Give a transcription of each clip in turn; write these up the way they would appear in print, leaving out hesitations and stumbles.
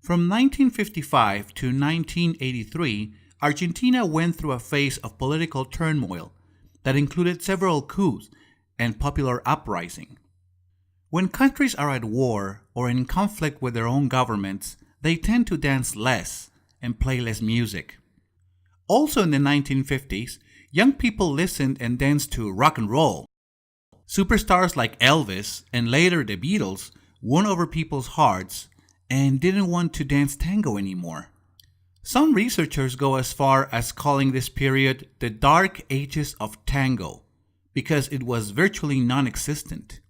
From 1955 to 1983, Argentina went through a phase of political turmoil that included several coups and popular uprising. When countries are at war or in conflict with their own governments, they tend to dance less and play less music. Also in the 1950s, young people listened and danced to rock and roll. Superstars like Elvis and later the Beatles won over people's hearts and didn't want to dance tango anymore. Some researchers go as far as calling this period the Dark Ages of Tango because it was virtually non-existent.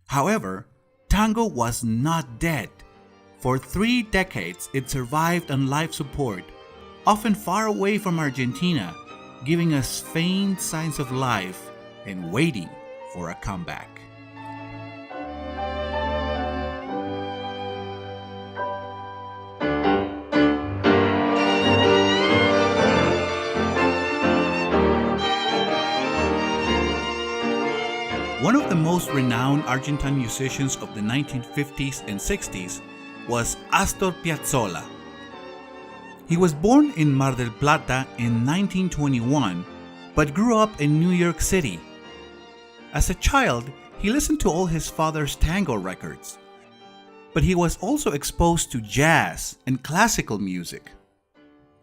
However, tango was not dead. For 3 decades, it survived on life support, often far away from Argentina, giving us faint signs of life and waiting for a comeback. One of the most renowned Argentine musicians of the 1950s and 60s was Astor Piazzolla. He was born in Mar del Plata in 1921, but grew up in New York City. As a child, he listened to all his father's tango records, but he was also exposed to jazz and classical music.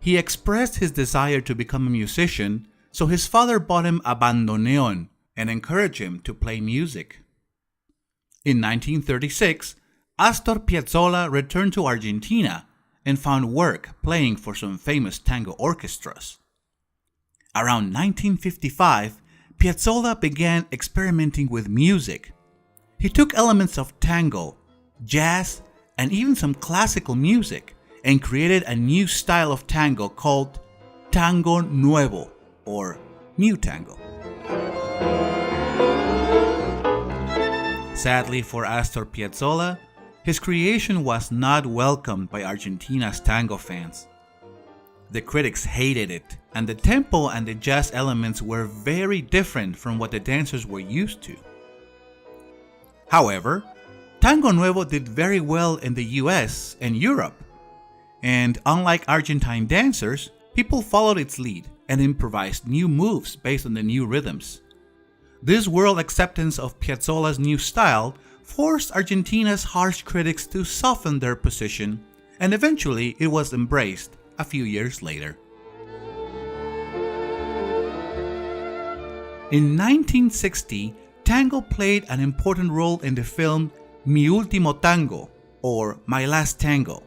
He expressed his desire to become a musician, so his father bought him a bandoneon and encouraged him to play music. In 1936, Astor Piazzolla returned to Argentina and found work playing for some famous tango orchestras. Around 1955, Piazzolla began experimenting with music. He took elements of tango, jazz, and even some classical music and created a new style of tango called Tango Nuevo, or New Tango. Sadly for Astor Piazzolla, his creation was not welcomed by Argentina's tango fans. The critics hated it, and the tempo and the jazz elements were very different from what the dancers were used to. However, Tango Nuevo did very well in the US and Europe, and unlike Argentine dancers, people followed its lead and improvised new moves based on the new rhythms. This world acceptance of Piazzolla's new style forced Argentina's harsh critics to soften their position, and eventually it was embraced a few years later. In 1960, tango played an important role in the film Mi Último Tango, or My Last Tango,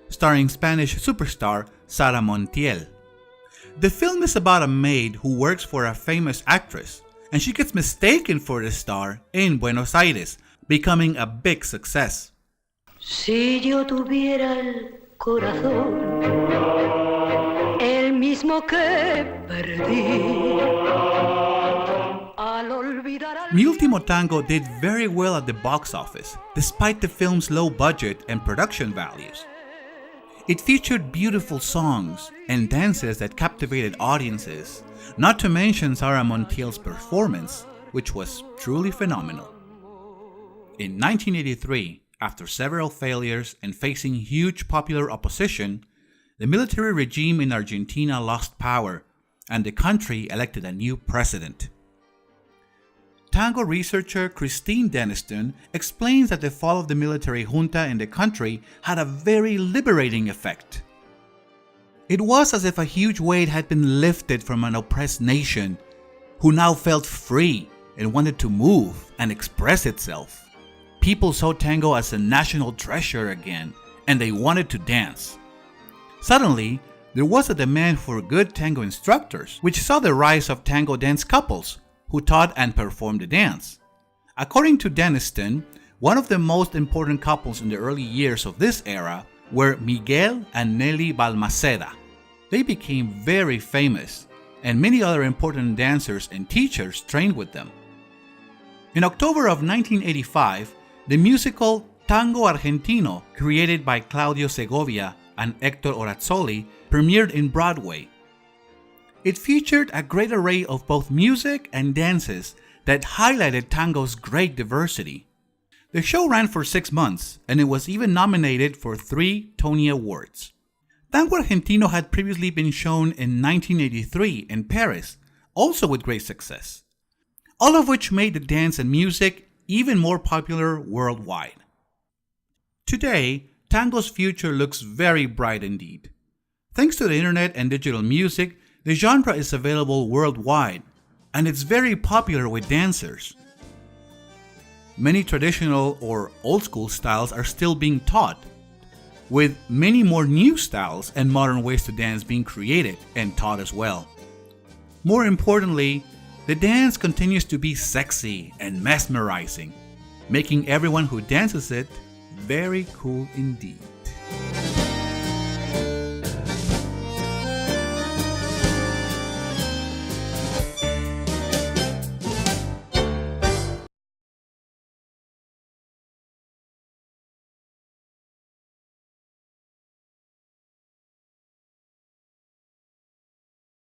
starring Spanish superstar Sara Montiel. The film is about a maid who works for a famous actress, and she gets mistaken for the star in Buenos Aires, becoming a big success. Si yo tuviera el corazón, el mismo que perdí, al olvidar al... Mi Último Tango did very well at the box office, despite the film's low budget and production values. It featured beautiful songs and dances that captivated audiences, not to mention Sara Montiel's performance, which was truly phenomenal. In 1983, after several failures and facing huge popular opposition, the military regime in Argentina lost power and the country elected a new president. Tango researcher Christine Deniston explains that the fall of the military junta in the country had a very liberating effect. It was as if a huge weight had been lifted from an oppressed nation who now felt free and wanted to move and express itself. People saw tango as a national treasure again, and they wanted to dance. Suddenly, there was a demand for good tango instructors, which saw the rise of tango dance couples who taught and performed the dance. According to Deniston, one of the most important couples in the early years of this era were Miguel and Nelly Balmaceda. They became very famous, and many other important dancers and teachers trained with them. In October of 1985, the musical Tango Argentino, created by Claudio Segovia and Hector Orazzoli, premiered in Broadway. It featured a great array of both music and dances that highlighted tango's great diversity. The show ran for 6 months, and it was even nominated for 3 Tony Awards. Tango Argentino had previously been shown in 1983 in Paris, also with great success, all of which made the dance and music even more popular worldwide. Today, tango's future looks very bright indeed. Thanks to the internet and digital music, the genre is available worldwide, and it's very popular with dancers. Many traditional or old school styles are still being taught, with many more new styles and modern ways to dance being created and taught as well. More importantly, the dance continues to be sexy and mesmerizing, making everyone who dances it very cool indeed.